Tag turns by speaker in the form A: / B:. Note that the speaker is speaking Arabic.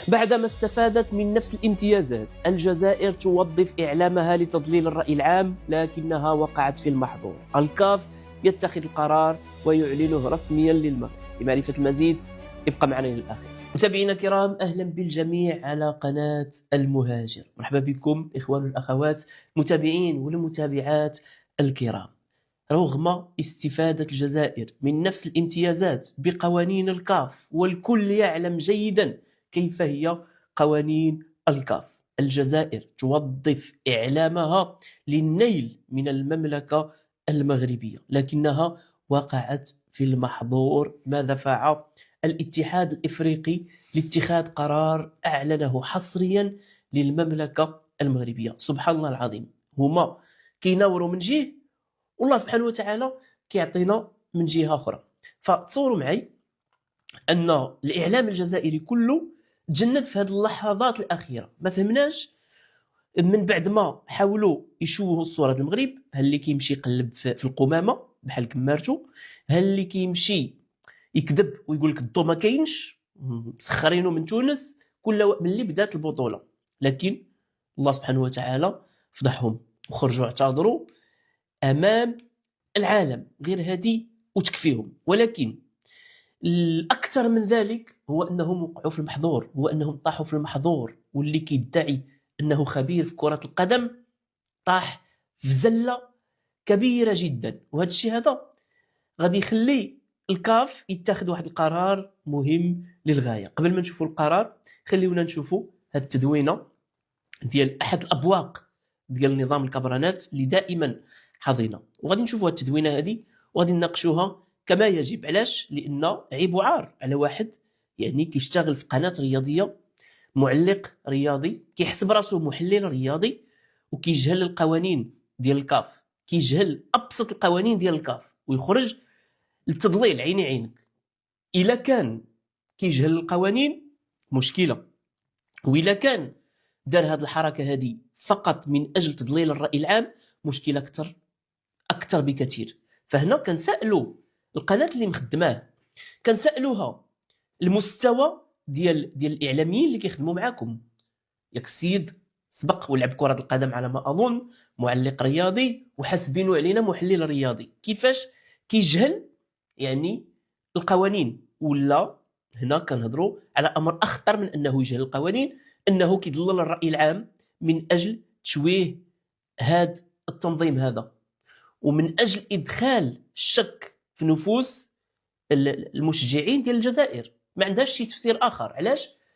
A: بعدما استفادت من نفس الامتيازات، الجزائر توظف إعلامها لتضليل الرأي العام، لكنها وقعت في المحظور. الكاف يتخذ القرار ويعلنه رسميا للمغرب. لمعرفة المزيد ابقى معنا للآخر. متابعينا الكرام، أهلا بالجميع على قناة المهاجر. مرحبا بكم إخوان والأخوات المتابعين والمتابعات الكرام. رغم استفادة الجزائر من نفس الامتيازات بقوانين الكاف، والكل يعلم جيدا كيف هي قوانين الكاف، الجزائر توظف إعلامها للنيل من المملكة المغربية، لكنها وقعت في المحظور. ما دفع الاتحاد الإفريقي لاتخاذ قرار أعلنه حصريا للمملكة المغربية؟ سبحان الله العظيم، هما كيناوروا من جهة والله سبحانه وتعالى كيعطينا من جهة أخرى. فتصوروا معي أن الإعلام الجزائري كله تجند في هذه اللحظات الأخيرة. ما فهمناش من بعد ما حاولوا يشوهوا الصورة المغرب، هل اللي كيمشي يقلب في القمامة بحال كمارتو، هل اللي كيمشي يكذب ويقول لك الضو ما كاينش، مسخرينه من تونس كل ملي بدات البطولة. لكن الله سبحانه وتعالى فضحهم وخرجوا اعتذروا امام العالم. غير هذه وتكفيهم. ولكن الاكثر من ذلك هو انهم وقعوا في المحظور، هو انهم طاحوا في المحظور. واللي كيدعي انه خبير في كرة القدم طاح في زلة كبيرة جدا. وهذا الشيء هذا غادي يخلي الكاف يتخذ واحد القرار مهم للغاية. قبل ما نشوفوا القرار خليونا نشوفوا هذه التدوينة ديال احد الابواق ديال نظام الكبرانات اللي دائما حاضنه، وغادي نشوفوا التدوينه هذه وغادي نناقشوها كما يجب. علاش؟ لان عيب وعار على واحد يعني كيشتغل في قناه رياضيه، معلق رياضي، كيحسب راسو محلل رياضي وكيجهل القوانين ديال الكاف، كيجهل ابسط القوانين ديال الكاف ويخرج للتضليل. عيني عينك، الا كان كيجهل القوانين مشكله، والا كان دار هذه الحركه هذه فقط من اجل تضليل الراي العام مشكله اكثر بكثير. فهنا كنسالوا القناه اللي مخدماه، كنسالوها المستوى ديال الاعلاميين اللي كيخدموا معاكم. ياك السيد سبق ولعب كره القدم على ما اظن، معلق رياضي وحاسبينه علينا محلل رياضي، كيفاش كيجهل يعني القوانين؟ ولا هنا كنهضروا على امر اخطر من انه يجهل القوانين، انه كيضلل الراي العام من اجل تشويه هذا التنظيم هذا، ومن اجل ادخال الشك في نفوس المشجعين ديال الجزائر. ما عندهاش شي تفسير اخر. علاش؟